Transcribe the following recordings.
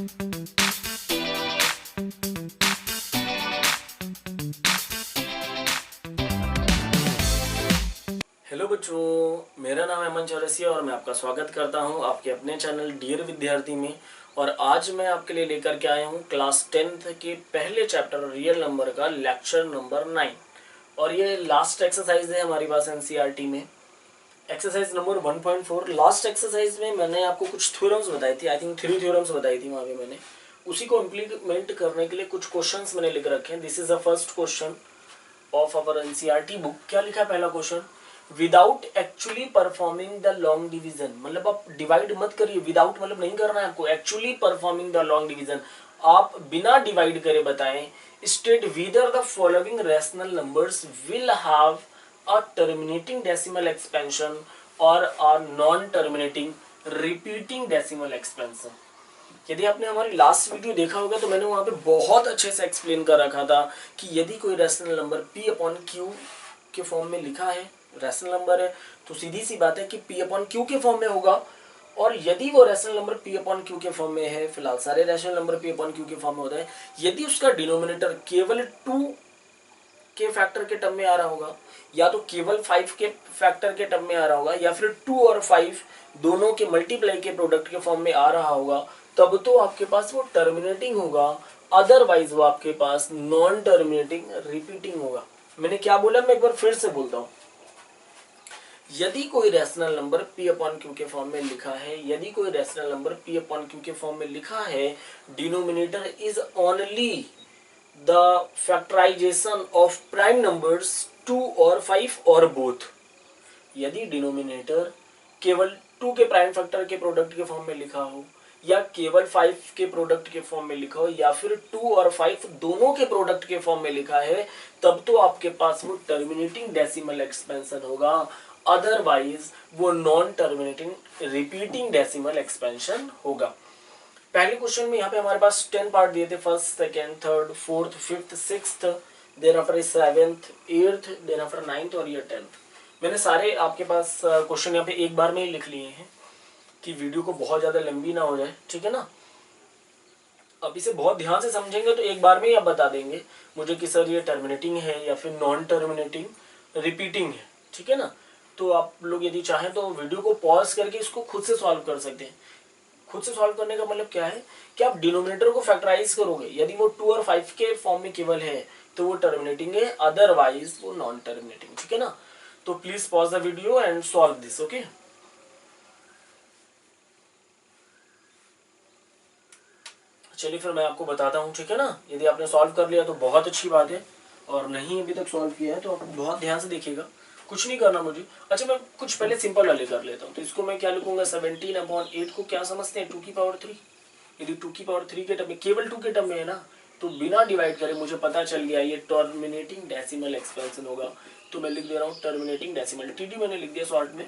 Hello बच्चों, मेरा नाम है अमन चौरसिया और मैं आपका स्वागत करता हूं आपके अपने चैनल डियर विद्यार्थी में। और आज मैं आपके लिए लेकर के आया हूं क्लास 10th के पहले चैप्टर रियल नंबर का लेक्चर नंबर 9। और ये लास्ट एक्सरसाइज है हमारे पास एनसीईआरटी में, एक्सरसाइज नंबर 1.4। लास्ट एक्सरसाइज में मैंने आपको कुछ थ्योरम्स बताई थी, आई थिंक 3 थ्योरम्स बताई थी वहाँ पे मैंने। उसी को इम्प्लीमेंट करने के लिए कुछ क्वेश्चंस मैंने लिख रखे हैं। This is the first question of our NCERT book. क्या लिखा है पहला question? Without actually performing the long division, मतलब आप डिवाइड मत करिए, विदाउट मतलब नहीं करना है आपको, actually performing the long division, आप बिना डिवाइड करे बताएं। State whether the following rational numbers will have a terminating decimal expansion और a non terminating repeating decimal expansion. यदि आपने हमारी लास्ट वीडियो देखा होगा तो मैंने वहां पे बहुत अच्छे से एक्सप्लेन कर रखा था कि यदि कोई rational number p upon q के फॉर्म में लिखा है, रैशनल नंबर है, तो सीधी सी बात है कि p अपॉन क्यू के फॉर्म में होगा। और यदि वो rational number p upon q के फॉर्म में है, फिलहाल सारे rational number p upon q के फॉर्म में होता है, यदि उसका डिनोमिनेटर केवल 2 के फैक्टर के टर्म में आ रहा होगा, या तो केवल 5 के फैक्टर के टर्म में आ रहा होगा, या फिर 2 और 5 दोनों के मल्टीप्लाई के प्रोडक्ट के फॉर्म में आ रहा होगा, तब तो आपके पास वो टर्मिनेटिंग होगा। अदरवाइज वो आपके पास नॉन टर्मिनेटिंग रिपीटिंग होगा। मैंने क्या बोला, मैं एक बार फिर से बोलता हूं। यदि कोई rational number p upon q के फॉर्म में लिखा है, यदि कोई rational number p upon q के फॉर्म में लिखा है, denominator is only the factorisation of prime numbers 2 और 5 और बोथ। यदि डिनोमिनेटर केवल 2 के प्राइम फैक्टर के प्रोडक्ट के फॉर्म में लिखा हो, या केवल 5 के प्रोडक्ट के फॉर्म में लिखा हो, या फिर 2 और 5 दोनों के प्रोडक्ट के फॉर्म में लिखा है, तब तो आपके पास वो टर्मिनेटिंग डेसिमल एक्सपेंशन होगा। अदरवाइज वो non terminating repeating decimal expansion होगा। पहले क्वेश्चन में यहाँ पे हमारे पास 10 पार्ट दिए थे, first, second, third, fourth, fifth, sixth, then after seventh, eighth, then after ninth और ये 10th। मैंने सारे आपके पास क्वेश्चन यहाँ पे एक बार में ही लिख लिए हैं कि वीडियो को बहुत ज्यादा लंबी ना हो जाए, ठीक है ना। अब इसे बहुत ध्यान से समझेंगे तो एक बार में ही आप बता देंगे मुझे कि सर ये टर्मिनेटिंग है या फिर नॉन टर्मिनेटिंग रिपीटिंग है, ठीक है ना। तो आप लोग यदि चाहें तो वीडियो को पॉज करके इसको खुद से सॉल्व कर सकते हैं। खुद से सॉल्व करने का मतलब क्या है कि आप डिनोमिनेटर को फैक्टराइज करोगे, यदि वो 2 और 5 के फॉर्म में केवल है तो वो टर्मिनेटिंग है, अदरवाइज वो नॉन टर्मिनेटिंग, ठीक है ना। तो please pause the video and solve this, okay. चलिए फिर मैं आपको बताता हूँ, ठीक है ना। यदि आपने सॉल्व कर लिया तो बहुत अच्छी बात है, और नहीं अभी तक सॉल्व किया है तो आप बहुत ध्यान से देखिएगा, कुछ नहीं करना मुझे। अच्छा, मैं कुछ पहले सिंपल वाले कर लेता हूँ। तो इसको मैं क्या लिखूंगा, 17/8 को क्या समझते हैं, 2 की पावर 3। यदि 2 की पावर 3 के टर्म में, केवल 2 के टर्म में है ना, तो बिना डिवाइड करे मुझे पता चल गया ये टर्मिनेटिंग डेसिमल एक्सपेंशन होगा। तो मैं लिख दे रहा हूँ टर्मिनेटिंग डेसिमल, टीडी मैंने लिख दिया शॉर्ट में,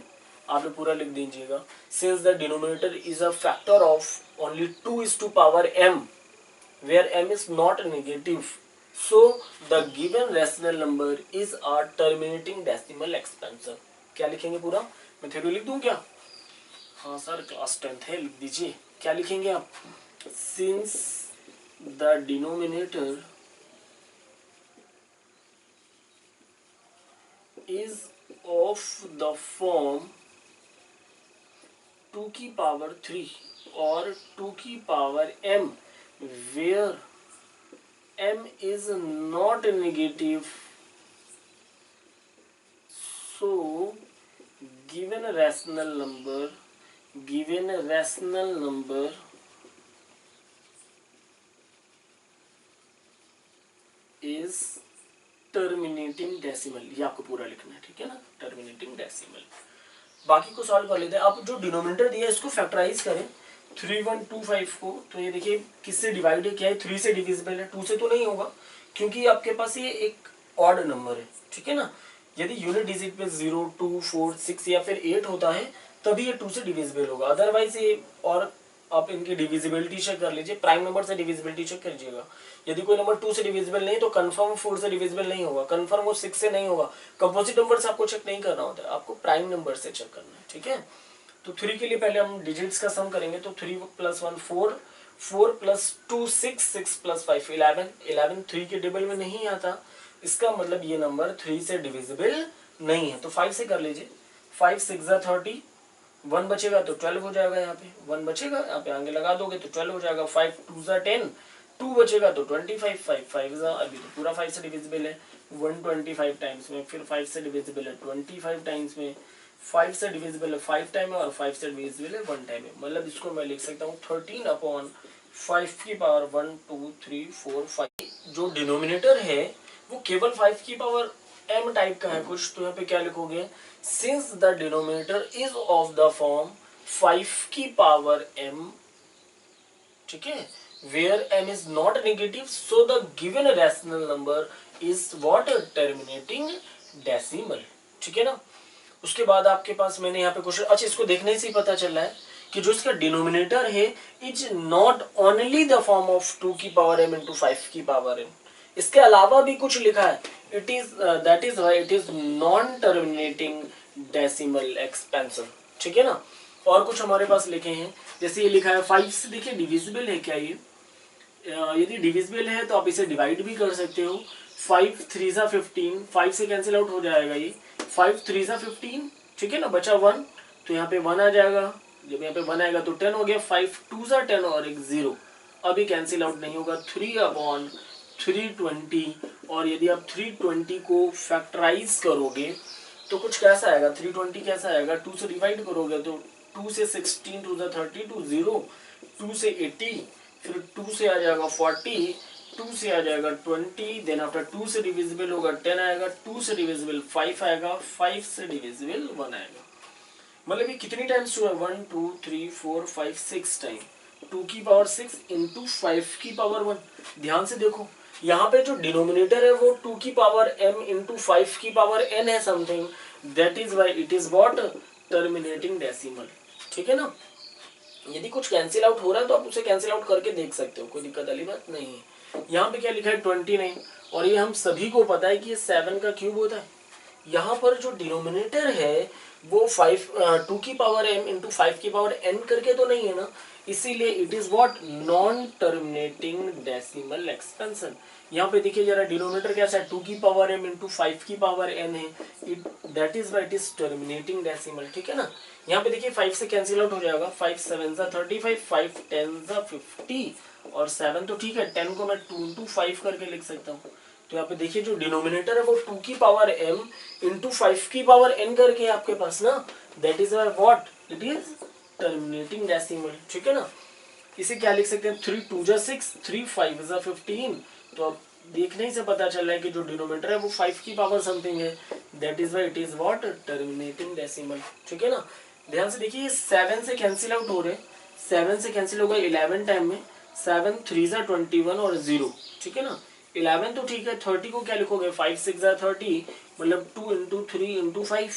आप पूरा लिख दीजिएगा। Since the denominator is a factor of only 2 is to power m, where m is not negative, so the given rational number is a terminating decimal expansion। क्या लिखेंगे पूरा, मैं थ्योरी लिख दूं क्या? हाँ सर, क्लास 10th है, लिख दीजिए। क्या लिखेंगे आप? Since the denominator is of the form 2 की पावर 3 और 2 की power m, where m is not negative, so given rational number is terminating decimal। ये आपको पूरा लिखना है, ठीक है ना, terminating decimal। बाकी को सॉल्व कर लेते हैं। आप जो डिनोमिनेटर दिया है इसको फैक्टराइज करें 3125 को, तो ये देखिए किससे डिवाइड है, क्या है, 3 से डिविजिबल है, 2 से तो नहीं होगा क्योंकि आपके पास ये एक ऑड नंबर है, ठीक है ना। यदि यूनिट डिजिट पे 0, 2, 4, 6 या फिर 8 होता है तभी ये 2 से डिविजिबल होगा, अदरवाइज ये, और आप इनकी डिविजिबिलिटी चेक कर लीजिए, प्राइम नंबर से डिविजिबिलिटी चेक कर लीजिएगा। यदि कोई नंबर 2 से डिविजिबल नहीं तो कंफर्म 4 से डिविजिबल नहीं होगा, कंफर्म वो 6 से नहीं होगा। कंपोजिट नंबर से आपको चेक नहीं करना होता है, आपको प्राइम नंबर से चेक करना है, ठीक है। तो 3 के लिए पहले हम डिजिट्स का सम करेंगे, तो 3 + 1 4, 4 प्लस 2 6, 6 प्लस 5 11, 11 3 के टेबल में नहीं आता, इसका मतलब ये नंबर 3 से डिविजिबल नहीं है। तो 5 से कर लीजिए, 5 6 30, 1 बचेगा तो 12 हो जाएगा, यहाँ पे 1 बचेगा, यहाँ पे आगे लगा दोगे तो 12 हो जाएगा। 5 2 10, 2 बचेगा तो 25, 5 5 अभी तो पूरा 5 से डिविजिबल है 125 टाइम्स में, फिर 5 से डिविजिबल है 25 टाइम्स में, 5 से डिविजिबल है 5 टाइम में, और 5 से डिविजिबल है 1 टाइम में। मतलब इसको मैं लिख सकता हूँ 13/5 की पावर 1 2 3 4 5। जो डिनोमिनेटर है वो केवल 5 की पावर m टाइप का है कुछ, तो यहाँ पे क्या लिखोगे, since the denominator is of the form 5 की पावर m, ठीक है, where m is not negative, so the given rational number is what, terminating decimal, ठीक है ना। उसके बाद आपके पास मैंने यहाँ पे क्वेश्चन, अच्छा इसको देखने से ही पता चल रहा है कि जो इसका डिनोमिनेटर है is not only the form of 2 की पावर m इंटू 5 की पावर m, इसके अलावा भी कुछ लिखा है, it is that is why it is non terminating decimal expansion, ठीक है ना। और कुछ हमारे पास लिखे हैं, जैसे ये लिखा है 5 से, देखिए डिविजिबल है क्या ये, यदि डिविजिबल है तो आप इसे डिवाइड भी कर सकते हो। 5 3 15, 5 से कैंसिल आउट हो जाएगा ये, 5 3 15, ठीक है ना, बचा 1, तो यहाँ पे 1 आ जाएगा, जब यहाँ पे 1 आएगा तो 10 हो गया, 5 2 10 और एक 0, अभी कैंसिल आउट नहीं होगा, 3/320। और यदि आप 320 को फैक्टराइज करोगे तो कुछ कैसा आएगा, 320 कैसा आएगा, 2 से डिवाइड करोगे तो 2 से 16 2 30 2 0, 2 से 80, फिर 2 से आ जाएगा 40, 2 से आ जाएगा 20, देन आफ्टर 2 से डिविजिबल होगा 10 आएगा, 2 से डिविजिबल 5 आएगा, 5 से डिविजिबल 1 आएगा। मतलब ये कितनी टाइम्स हुआ, 1 2 3 4 5 6 टाइम, 2 की पावर 6 इंटू 5 की पावर 1। ध्यान से देखो यहाँ पे जो डिनोमिनेटर है वो 2 की पावर m इंटू 5 की पावर n है something, that is why it is what, terminating decimal, ठीक है ना। यदि कुछ कैंसिल आउट हो रहा है तो आप उसे कैंसिल आउट करके देख सकते हो, कोई दिक्कत वाली बात नहीं है। यहाँ पे क्या लिखा है 29, और ये हम सभी को पता है कि ये 7 का क्यूब होता है। यहाँ पर जो डिनोमिनेटर है वो 2 की पावर m इंटू 5 की पावर n करके तो नहीं है ना, इसीलिए it is what, non terminating decimal expansion. यहाँ पे देखिए जरा डिनोमिनेटर कैसा है, 2 की पावर m इंटू 5 की पावर n है, it that is why it is terminating decimal, ठीक है ना। यहाँ पे देखिए 5 से कैंसिल आउट हो जाएगा, 5 7 35, 5 10 50, और 7 तो ठीक है, 10 को मैं 2 इंटू 5 करके लिख सकता हूँ। तो यहाँ पे देखिए जो डिनोमिनेटर है वो 2 की पावर m इंटू 5 की पावर n करके है आपके पास ना, that is what, it is terminating decimal, ठीक है ना। इसे क्या लिख सकते हैं, 3 2 6, 3 5 15, तो अब देखने से पता चल रहा है कि जो डिनोमिनेटर है वो 5 की पावर समथिंग है, that is why it is what, terminating decimal, ठीक है ना। ध्यान से देखिए 7 से कैंसिल आउट हो रहे, 7 से कैंसिल होगा 11 टाइम में, 7 3 21 और 0, ठीक है ना। 11 तो ठीक है, 30 को क्या लिखोगे, 5 6 30, मतलब 2 इंटू 3 इंटू 5।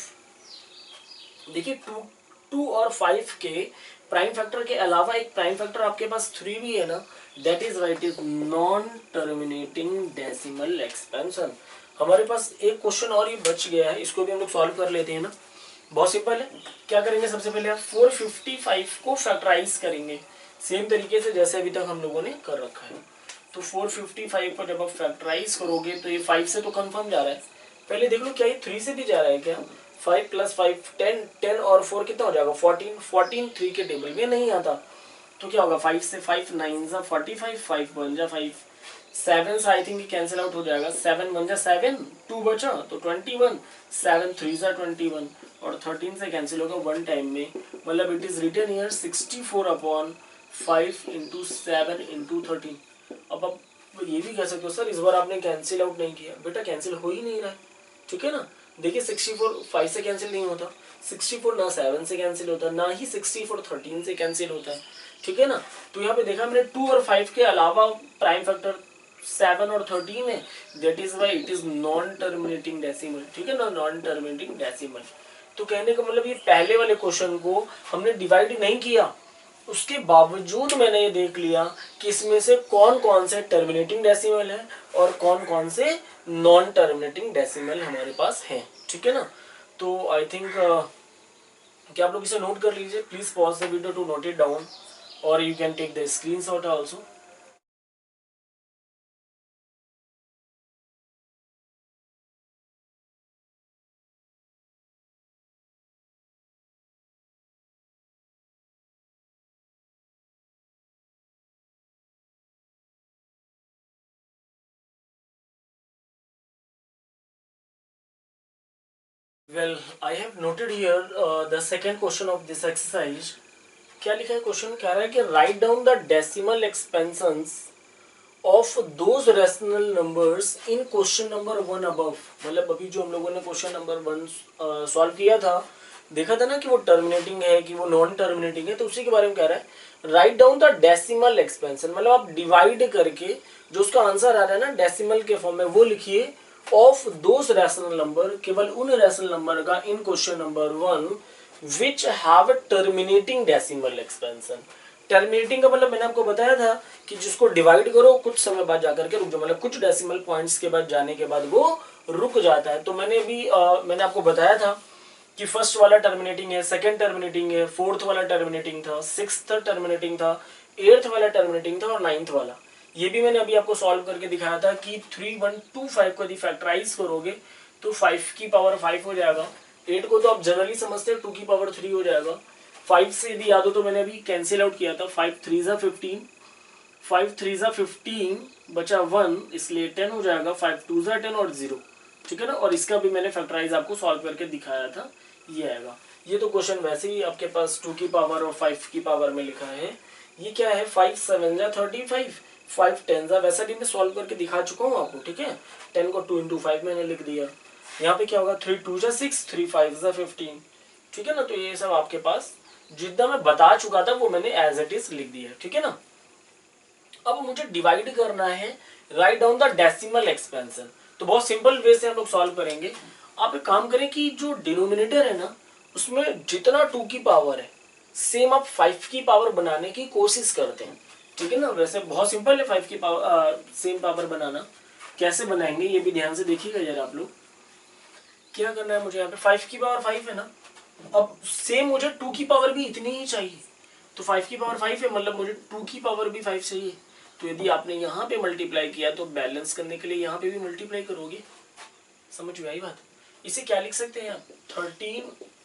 देखिए 2 और 5 के प्राइम फैक्टर के अलावा एक प्राइम फैक्टर आपके पास 3 भी है ना, that is why it is non terminating decimal expansion. हमारे पास एक क्वेश्चन और ही बच गया है, इसको भी हम लोग सॉल्व कर लेते हैं ना। बहुत सिंपल है, क्या करेंगे, सबसे पहले आप 455 को फैक्टराइज करेंगे सेम तरीके से जैसे अभी तक हम लोगों ने कर रखा है। तो 455 को जब आप फैक्टराइज करोगे तो ये 5 से तो कंफर्म जा रहा है, पहले देख लो क्या ये 3 से भी जा रहा है क्या, 5 + 5 10, 10 और 4 कितना हो जाएगा 14, 14 3 के टेबल में नहीं आता, तो क्या होगा 5 से 5 9 जा 45, 5 1 जा 5, 7 से आई थिंक कैंसिल आउट हो जाएगा, 7 1 जा 7, 2 बचा तो 21, 7 3 जा 21, और 13 से कैंसिल होगा 1 टाइम में, मतलब it is written here 64/5 into 7 into 13। अब आप ये भी कह सकते हो सर इस बार आपने कैंसिल आउट नहीं किया, बेटा कैंसिल हो ही नहीं रहा है, ठीक है ना। देखिए 64 5 से कैंसिल नहीं होता, 64 ना 7 से कैंसिल होता, ना ही 64 13 से कैंसिल होता है, ठीक है ना। तो यहाँ पे देखा मैंने 2 और 5 के अलावा प्राइम फैक्टर 7 और 13 है, that is why it is non terminating decimal, ठीक है ना, नॉन टर्मिनेटिंग डेसिमल। तो कहने का मतलब ये पहले वाले क्वेश्चन को हमने डिवाइड नहीं किया, उसके बावजूद मैंने ये देख लिया कि इसमें से कौन कौन से टर्मिनेटिंग डेसिमल है और कौन कौन से नॉन टर्मिनेटिंग डेसिमल हमारे पास हैं, ठीक है ना। तो आई थिंक क्या आप लोग इसे नोट कर लीजिए, please pause the video to note it down, or you can take the screenshot also. Well, I have noted here the second question of this exercise. क्या लिखा है क्वेश्चन, कह रहा है कि write down the decimal expansions of those rational numbers in question number 1 above. मतलब अभी जो हम लोगों ने क्वेश्चन नंबर 1 सॉल्व किया था, देखा था ना कि वो टर्मिनेटिंग है कि वो नॉन टर्मिनेटिंग है, तो उसी के बारे में कह रहा है write down the decimal expansion. मतलब आप डिवाइड करके जो उसका आंसर आ रहा है ना डेसिमल के फॉर्म में, वो लिखिए ऑफ दोज रैशनल नंबर, केवल उन रैशनल नंबर का in question number 1 which have terminating decimal expansion. Terminating का मतलब मैंने आपको बताया था कि जिसको डिवाइड करो कुछ समय बाद जाकर के रुक जाओ, मतलब कुछ डेसिमल पॉइंट्स के बाद जाने के बाद वो रुक जाता है। तो मैंने मैंने आपको बताया था कि फर्स्ट वाला टर्मिनेटिंग है, सेकंड टर्मिनेटिंग है, फोर्थ वाला टर्मिनेटिंग था, सिक्स्थ टर्मिनेटिंग था, एट्थ वाला टर्मिनेटिंग था और नाइन्थ वाला। ये भी मैंने अभी आपको सॉल्व करके दिखाया था कि 3125 को यदि फैक्टराइज करोगे तो 5 की पावर 5 हो जाएगा। 8 को तो आप जनरली समझते हैं 2 की पावर 3 हो जाएगा। 5 से यदि याद हो तो मैंने अभी कैंसिल आउट किया था, 5 3 जा 15, 5 3 जा 15 बचा 1, इसलिए 10 हो जाएगा, 5 2 जा 10 और 0, ठीक है ना। और इसका भी मैंने फैक्टराइज आपको सॉल्व करके दिखाया था, ये आएगा। ये तो क्वेश्चन वैसे ही आपके पास 2 की पावर और 5 की पावर में लिखा है। ये क्या है, 5 7 जा 35, 5 10 जा, वैसा भी मैं सॉल्व करके दिखा चुका हूँ आपको, ठीक है। 10 को 2 into 5 मैंने लिख दिया। यहाँ पे क्या होगा, 3 2 जा 6, 3 5 जा 15, ठीक है ना। तो ये सब आपके पास जितना मैं बता चुका था वो मैंने एज इट इज लिख दिया, ठीक है ना। अब मुझे डिवाइड करना है, write down the decimal expansion. तो बहुत सिंपल वे से हम लोग सॉल्व करेंगे। आप एक काम करें कि जो डिनोमिनेटर है ना उसमें जितना 2 की पावर है सेम आप 5 की पावर बनाने की कोशिश करते हैं, ठीक है ना। वैसे बहुत सिंपल है 5 की पावर सेम पावर बनाना। कैसे बनाएंगे ये भी ध्यान से देखिएगा यार आप लोग। क्या करना है मुझे, यहाँ पे 5 की पावर 5 है ना, अब सेम मुझे 2 की पावर भी इतनी ही चाहिए। तो 5 की पावर 5 है, मतलब मुझे 2 की पावर भी 5 चाहिए। तो यदि आपने यहाँ पे मल्टीप्लाई किया तो बैलेंस करने के लिए यहाँ पे भी मल्टीप्लाई करोगे। समझ में आई बात। इसे क्या लिख सकते हैं आप, 13।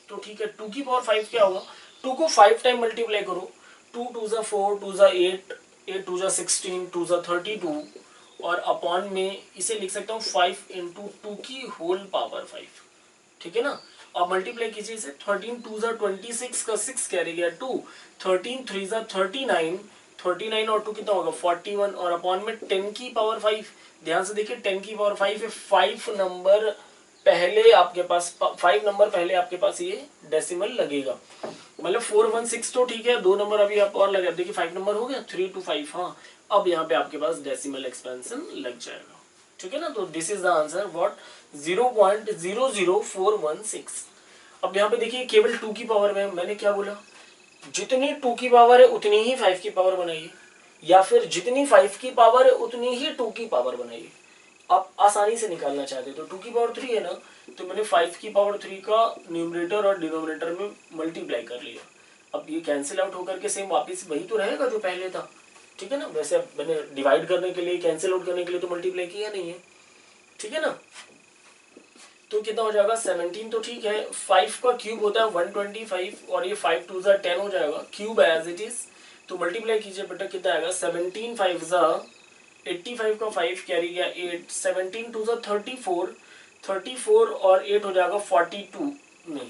तो ठीक है, 2 की पावर 5 क्या होगा, 2 को 5 टाइम मल्टीप्लाई करो, 2 2 जा 4, 2 जा 8, 8 2 जा 16, 2 जा 32 और अपॉन में इसे लिख सकता हूँ 5 इंटू 2 की होल पावर 5, ठीक है ना। अब मल्टीप्लाई कीजिए इसे, 13 2 जा 26 का 6 कैरी गया 2, 13 3 जा 39, 39 और 2 कितना होगा 41 और अपॉन में 10 की पावर 5। ध्यान से देखिए 10 की पावर 5 है, 5 नंबर पहले आपके पास, 5 नंबर पहले आपके पास ये डेसिमल लगेगा। मतलब 416 तो ठीक है, 2 नंबर अभी आप और लगा, देखिए 5 नंबर हो गया 3 to 5। हाँ, अब यहाँ पे आपके पास डेसिमल एक्सपेंशन लग जाएगा, ठीक है ना। तो this is the answer what 0.00416। अब यहाँ पे देखिए केवल 2 की पावर में मैंने क्या बोला, जितनी 2 की पावर है उतनी ही 5 की पावर बनाइए, या फिर जितनी 5 की पावर है उतनी ही 2 की पावर बनाइए। आप आसानी से निकालना चाहते तो 2 की पावर 3 है ना, तो मैंने 5 की पावर 3 का न्यूमरेटर और डिनोमिनेटर में मल्टीप्लाई कर लिया। अब ये कैंसिल आउट होकर के सेम वापस वही तो रहेगा जो पहले था, ठीक है ना। वैसे मैंने डिवाइड करने के लिए, कैंसिल आउट करने के लिए तो मल्टीप्लाई किया नहीं है, ठीक है ना। तो कितना हो जाएगा 17, तो ठीक है। 5 का क्यूब होता है 125 और ये 5 2 जा 10 हो जाएगा, क्यूब एज इट इज। तो मल्टीप्लाई कीजिए बेटा, कितना आएगा 17 5 जा 85 का 5 कैरी गया 8, 17 2 जा 34, 34 और 8 हो जाएगा 42, नहीं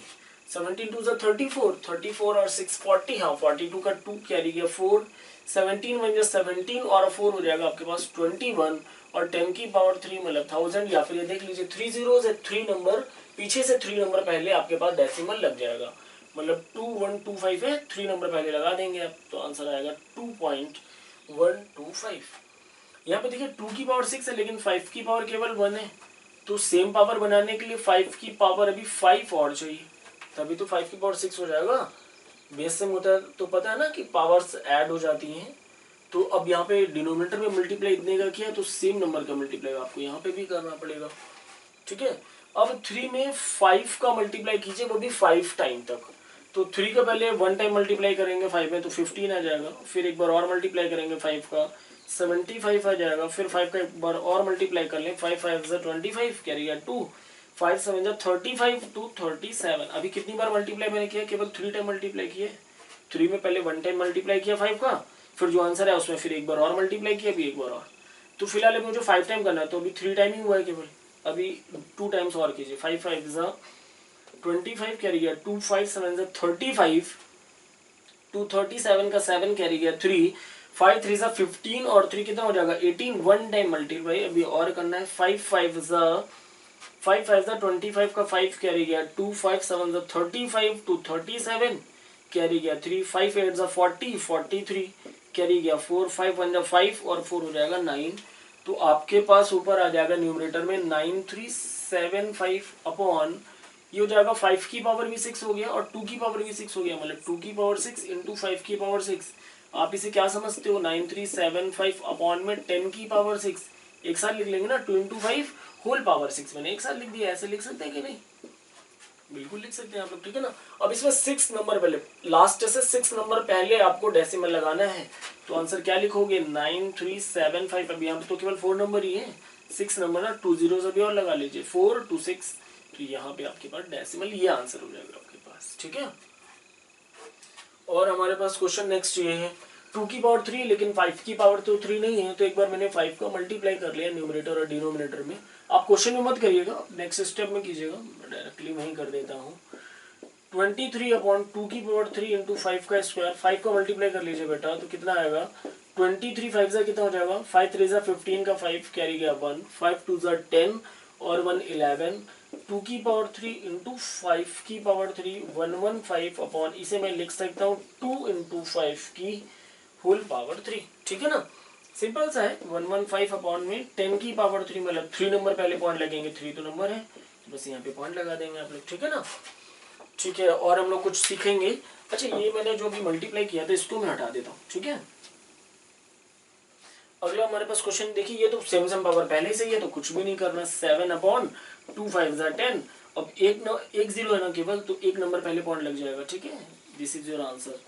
17 2 जा 34, 34 और 6 40, हाँ 42 का 2 कैरी गया 4, 17 1 जा 17 और 4 हो जाएगा आपके पास 21 और 10 की पावर 3 मतलब 1000। या फिर ये देख लीजिए 3 जीरो से 3 नंबर पीछे से 3 नंबर पहले आपके पास डेसिमल लग जाएगा, मतलब 2125 है, 3 नंबर पहले लगा देंगे आप, तो आंसर आएगा 2.125। यहाँ पे देखिए 2 की पावर 6 है लेकिन 5 की पावर केवल 1 है, तो सेम पावर बनाने के लिए 5 की पावर अभी 5 और चाहिए, तभी तो 5 की पावर 6 हो जाएगा। बेस सेम होता है तो पता है ना कि पावर्स ऐड हो जाती हैं। तो अब यहाँ पे डिनोमिनेटर में मल्टीप्लाई इतने का किया तो सेम नंबर का मल्टीप्लाई आपको यहाँ पे भी करना पड़ेगा, ठीक है। अब 3 में 5 का मल्टीप्लाई कीजिए, वो भी 5 टाइम तक, तो 3 का पहले 1 टाइम मल्टीप्लाई करेंगे 5 में तो 15 आ जाएगा, फिर एक बार और मल्टीप्लाई करेंगे 5 का 75 आ जाएगा, फिर 5 का एक बार और मल्टीप्लाई कर लें 5 5 से 25 कैरी गया 2, 5 7 जा 35 टू 37। अभी कितनी बार मल्टीप्लाई मैंने किया, केवल 3 टाइम मल्टीप्लाई किया। 3 में पहले 1 टाइम मल्टीप्लाई किया 5 का, फिर जो आंसर है उसमें फिर एक बार और मल्टीप्लाई किया, अभी एक बार और। तो फिलहाल अभी मुझे 5 टाइम करना है, तो अभी 3 टाइम ही हुआ है केवल, अभी 2 टाइम्स और कीजिए। 5 5 जा 25 कैरी गया 2, 5 7 जा 35 टू 37 का 7 कैरी गया 3, 5 3 जा 15 और 3 कितना हो जाएगा 18, 1 टाइम मल्टीप्लाई अभी और करना है। 5 5 जा 25 का 5 कैरी गया 2, 5 7 जा 35 टू 37 कैरी गया 3, 5 8 जा 40, 43 कैरी गया 4, 5 1 जा 5 और 4 हो जाएगा 9। तो आपके पास ऊपर आ जाएगा न्यूमरेटर में 9375 अपॉन, ये हो जाएगा 5 की पावर भी 6 हो गया और 2 की पावर भी 6 हो गया, मतलब 2 की पावर 6 इंटू 5 की पावर 6। आप इसे क्या समझते हो, 9375 अपॉन में 10 की पावर 6 एक साथ लिख लेंगे ना, 2 इंटू 5 होल पावर 6 मैंने एक साथ लिख दिया। ऐसे लिख सकते हैं कि नहीं, बिल्कुल लिख सकते हैं आप लोग, ठीक है ना। अब इसमें 6 नंबर पहले, लास्ट से 6 नंबर पहले आपको डेसिमल लगाना है, तो आंसर क्या लिखोगे 9375। अब यहाँ पे तो केवल 4 नंबर ही है, 6 नंबर ना, 2 जीरो अभी और लगा लीजिए 4 2 6, तो यहाँ पे आपके पास डेसिमल ये आंसर हो जाएगा आपके पास, ठीक है। और हमारे पास क्वेश्चन नेक्स्ट ये है 2 की पावर 3, लेकिन 5 की पावर तो 3 नहीं है, तो एक बार मैंने 5 का मल्टीप्लाई कर लिया न्यूमरेटर और डिनोमिनेटर में। आप क्वेश्चन में मत करिएगा, नेक्स्ट स्टेप में कीजिएगा, डायरेक्टली वहीं कर देता हूँ। 23 अपॉन 2 की पावर 3 इंटू 5 का स्क्वायर, 5 का मल्टीप्लाई कर लीजिए बेटा, तो कितना आएगा 23 5 जा कितना हो जाएगा 5 3 जा 15 का 5 कैरी गया 1, 5 2 जा 10 और 1 11, 2 की पावर 3 इंटू 5 की पावर 3 115 अपॉन, इसे मैं लिख सकता हूँ 2 इंटू 5 की होल पावर 3, ठीक है ना, सिंपल सा है। 115 अपॉन में 10 की पावर 3, मतलब 3 नंबर पहले पॉइंट लगेंगे, 3 तो नंबर है, तो बस यहाँ पे पॉइंट लगा देंगे आप लोग, ठीक है ना, ठीक है। और हम लोग कुछ सीखेंगे। अच्छा, ये मैंने जो अभी मल्टीप्लाई किया था इसको मैं हटा देता हूँ, ठीक है। अगला हमारे पास क्वेश्चन देखिए, ये तो सेम पावर पहले से ही है, तो कुछ भी नहीं करना। 7 अपॉन 2 5 जा 10, अब एक जीरो है ना केवल, तो एक नंबर पहले पॉइंट लग जाएगा, ठीक है। This is your answer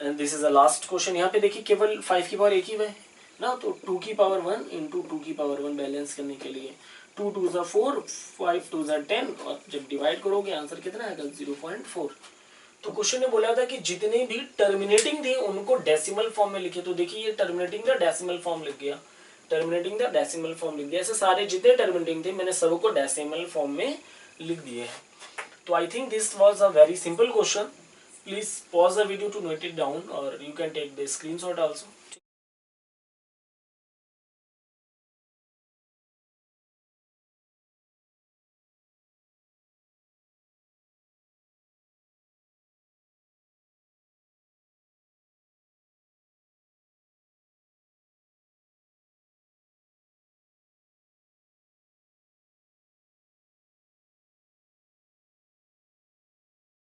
and this is the last question. यहाँ पे देखिए केवल 5 की पावर एक ही है ना, तो 2 की पावर 1 इंटू 2 की पावर 1 बैलेंस करने के लिए 2 2 जा 4, 5 2 जा 10, और जब डिवाइड करोगे आंसर कितना आएगा 0.4। तो क्वेश्चन ने बोला था कि जितने भी टर्मिनेटिंग थे उनको डेसिमल फॉर्म में लिखे, तो देखिए ये टर्मिनेटिंग का डेसिमल फॉर्म लिख गया, टर्मिनेटिंग का डेसिमल फॉर्म लिख दिया। ऐसे सारे जितने टर्मिनेटिंग थे मैंने सबको डेसिमल फॉर्म में लिख दिए हैं। तो I think this was a very simple question. Please pause the video to note it down और you can take the screenshot also.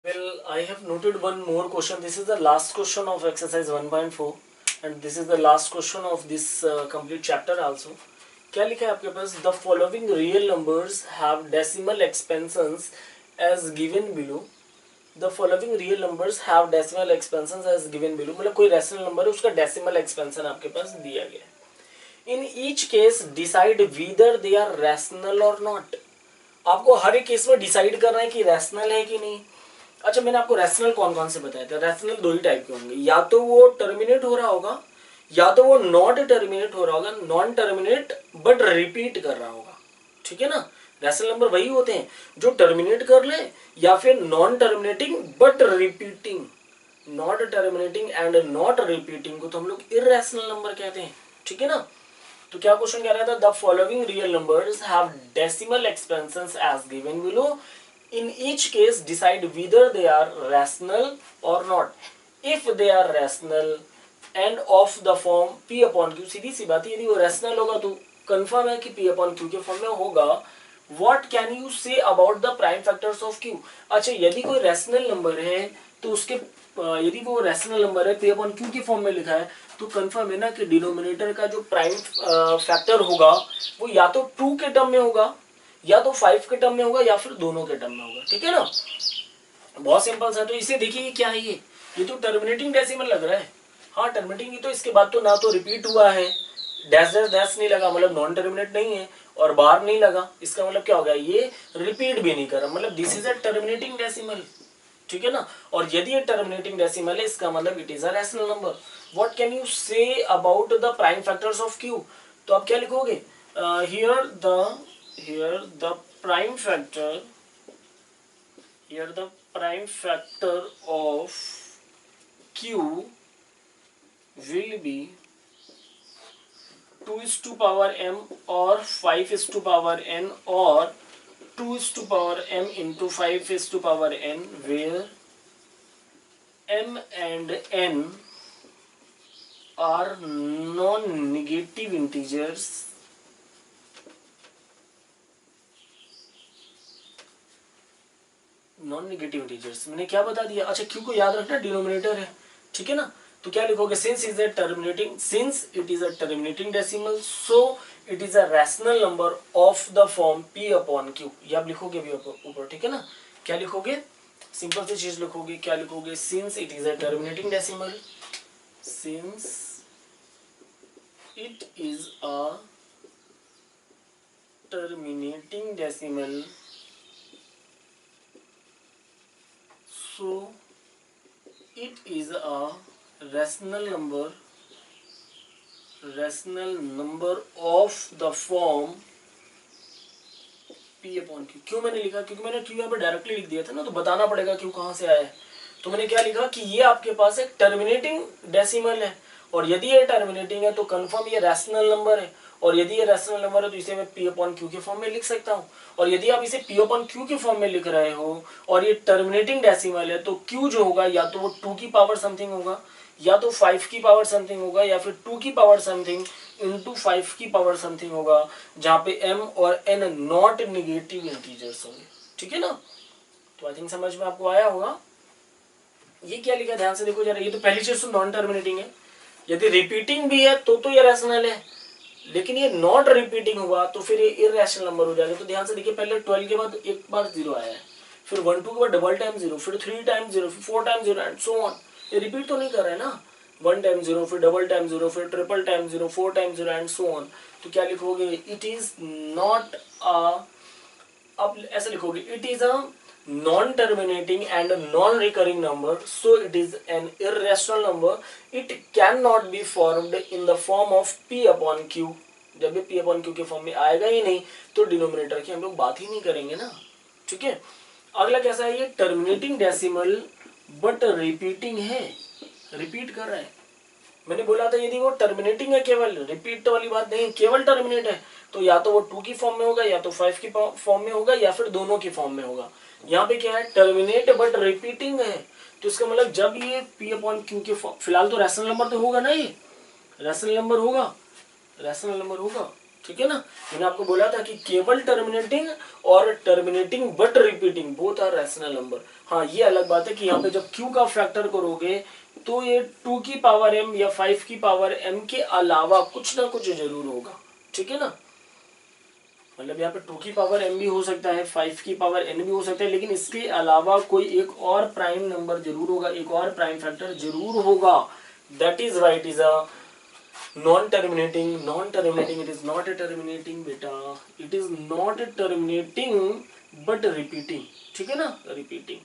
Well, I have noted one more question. This is the last question of exercise 1.4 and this is the last question of this complete chapter also. क्या लिखा है आपके पास? The following real numbers have decimal expansions as given below. The following real numbers have decimal expansions as given below. मतलब कोई rational number है उसका decimal expansion आपके पास दिया गया है. In each case decide whether they are rational or not. आपको हर एक केस में डिसाइड करना है कि रैशनल है कि नहीं. अच्छा, मैंने आपको रैशनल कौन कौन से बताया था. रैशनल दो ही टाइप के होंगे, या तो वो टर्मिनेट हो रहा होगा या तो वो नॉट टर्मिनेट हो रहा होगा, नॉन टर्मिनेट बट रिपीट कर रहा होगा, ठीक है ना. रैशनल नंबर वही होते हैं जो टर्मिनेट कर ले या फिर non terminating but repeating. Not terminating and not repeating को तो हम लोग इररेशनल नंबर कहते हैं, ठीक है ना. तो क्या क्वेश्चन कह रहा था? The following real numbers have decimal expansions as given below. In each case decide whether they are rational or not. If they are rational and of the form p upon q, सीधी सी बात है, यदि वो rational होगा तो confirm है कि p upon q के form में होगा. What can you say about the prime factors of q? अच्छा, यदि कोई rational नंबर है तो उसके यदि वो रैशनल नंबर है p upon q के फॉर्म में लिखा है तो कंफर्म है ना कि डिनोमिनेटर का जो प्राइम फैक्टर होगा वो या तो 2 के टर्म में होगा या तो 5 के टर्म में होगा या फिर दोनों के टर्म में होगा, ठीक है ना. बहुत सिंपल सा। तो इसे देखिए क्या है, ये तो टर्मिनेटिंग डेसिमल लग रहा है। हाँ टर्मिनेटिंग, तो इसके बाद तो ना तो रिपीट हुआ है, डैश डैश डैश नहीं लगा, मतलब नॉन टर्मिनेट नहीं है, और बार नहीं लगा, इसका मतलब क्या हो गया, ये रिपीट भी नहीं कर रहा, मतलब this is a terminating decimal. ठीक है ना। और यदि ये टर्मिनेटिंग डेसिमल है, इसका मतलब it is a rational number. What can you say about the prime factors of Q? तो आप क्या लिखोगे, here the prime factor, here the prime factor of q will be 2 is to power m or 5 is to power n or 2 is to power m into 5 is to power n, where m and n are non-negative integers non negative integers. मैंने क्या बता दिया, अच्छा Q को याद रखना denominator है। ठीक है ना। तो क्या लिखोगे, since is a terminating, since it is a terminating decimal, so it is a rational number of the form p upon q। ये आप लिखोगे अभी ऊपर। ठीक है ना। क्या लिखोगे, सिंपल सी चीज लिखोगे, क्या लिखोगे, since it is a terminating decimal, since it is a terminating decimal, so it is a rational number of the form p upon q। क्यों मैंने लिखा, क्योंकि मैंने q यहाँ पे डायरेक्टली लिख दिया था ना, तो बताना पड़ेगा q कहाँ से आया है। तो मैंने क्या लिखा कि ये आपके पास एक टर्मिनेटिंग डेसिमल है, और यदि ये टर्मिनेटिंग है तो कंफर्म ये रैशनल नंबर है, और यदि ये रैशनल नंबर है तो इसे मैं p अपॉन q के फॉर्म में लिख सकता हूँ। और यदि आप इसे p अपॉन q के फॉर्म में लिख रहे हो और ये टर्मिनेटिंग डेसिमल है, तो q जो होगा या तो वो 2 की पावर समथिंग होगा, या तो 5 की पावर समथिंग होगा, या फिर 2 की पावर समथिंग इंटू 5 की पावर समथिंग होगा, जहाँ पे m और n नॉट निगेटिव इंटीजर्स होंगे। ठीक है ना। तो आई थिंक समझ में आपको आया होगा। ये क्या लिखा, ध्यान से देखो जरा, ये तो पहली चीज तो नॉन टर्मिनेटिंग है। यदि रिपीटिंग भी है तो ये रैशनल है, लेकिन ये नॉट रिपीटिंग हुआ तो फिर ये इररेशनल नंबर हो जाएगा। तो ध्यान से देखिए, पहले 12 के बाद एक बार 0 आया है, फिर 1 2 के बाद डबल टाइम 0, फिर 3 टाइम 0, फिर 4 टाइम 0 एंड सो ऑन। ये रिपीट तो नहीं कर रहा है ना, 1 टाइम 0, फिर डबल टाइम 0, फिर triple time 0, 4 time 0 and so on. तो क्या लिखोगे, इट इज नॉट अ, अब ऐसे लिखोगे, it is a non terminating and non recurring number, so it is an irrational number, it can not be formed in the form of p upon q। जब ये p upon q के form में आएगा ही नहीं तो denominator की हम लोग बात ही नहीं करेंगे ना। ठीक है। अगला कैसा है, ये टर्मिनेटिंग डेसिमल बट रिपीटिंग है, रिपीट कर रहा है। मैंने बोला था यदि वो टर्मिनेटिंग है, केवल रिपीट वाली बात नहीं, केवल टर्मिनेट है, तो या तो वो 2 की फॉर्म में होगा, या तो 5 की फॉर्म में होगा, या फिर दोनों की फॉर्म में होगा। यहाँ पे क्या है, टर्मिनेट बट रिपीटिंग है, तो इसका मतलब जब ये p अपॉन क्यू के फिलहाल तो रैशनल नंबर तो होगा ना, ये रैशनल नंबर होगा, रैशनल नंबर होगा। ठीक है ना। मैंने आपको बोला था कि केवल टर्मिनेटिंग और terminating but repeating both are rational number. हाँ ये अलग बात है कि यहाँ पे जब q का फैक्टर करोगे तो ये 2 की पावर m या 5 की पावर m के अलावा कुछ ना कुछ जरूर होगा। ठीक है ना। मतलब यहाँ पे 2 की पावर m भी हो सकता है, 5 की पावर n भी हो सकता है, लेकिन इसके अलावा कोई एक और प्राइम नंबर जरूर होगा, एक और प्राइम फैक्टर जरूर होगा। That is why it is a non terminating, non terminating, it is not a terminating बेटा, it is not a terminating but repeating. ठीक है ना, रिपीटिंग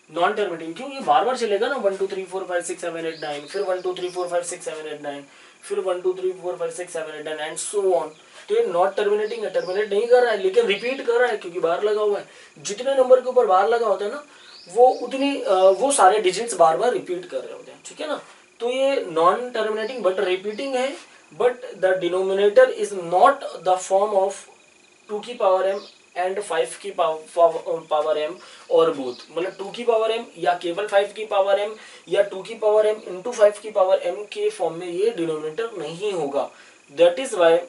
नॉन टर्मिनेटिंग। क्यों, ये बार बार चलेगा ना, 1 2 3 4 5 6 7 8 9, फिर 1 2 3 4 5 6 7 8 9, फिर 1 2 3 4 5 6 7 8 9 एंड सो ऑन। तो ये नॉट टर्मिनेटिंग है, टर्मिनेट नहीं कर रहा है, लेकिन रिपीट कर रहा है क्योंकि बार लगा हुआ है। जितने नंबर के ऊपर बार लगा होता है ना, वो उतनी वो सारे डिजिट्स बार बार रिपीट कर रहे होते हैं। ठीक है ना। तो ये नॉन टर्मिनेटिंग बट रिपीटिंग है, but the denominator is not the form of 2 की पावर m एंड 5 की पावर m और बोथ, मतलब 2 की पावर m या केवल 5 की पावर m या 2 की पावर m इंटू 5 की पावर m के फॉर्म में ये डिनोमिनेटर नहीं होगा। That is why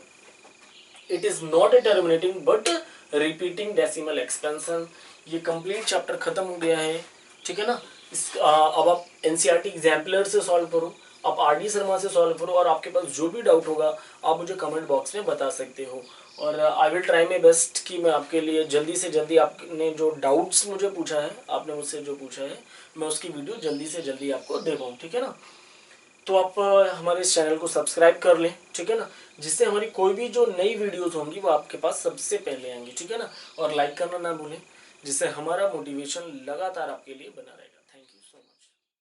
it is not a terminating but repeating decimal expansion. ये कंप्लीट चैप्टर खत्म हो गया है। ठीक है ना। अब आप एनसीईआरटी एग्जाम्पलर से सॉल्व करो, आप आर डी शर्मा से सॉल्व करो, और आपके पास जो भी डाउट होगा आप मुझे कमेंट बॉक्स में बता सकते हो। और I will try my best कि मैं आपके लिए जल्दी से जल्दी, आपने जो डाउट्स मुझे पूछा है, आपने मुझसे जो पूछा है, मैं उसकी वीडियो जल्दी से जल्दी आपको दे पाऊँ, ठीक है ना। तो आप हमारे इस चैनल को सब्सक्राइब कर लें, ठीक है ना, जिससे हमारी कोई भी जो नई वीडियोस होंगी वो आपके पास सबसे पहले आएंगी, ठीक है ना। और लाइक करना ना भूलें, जिससे हमारा मोटिवेशन लगातार आपके लिए बना रहेगा।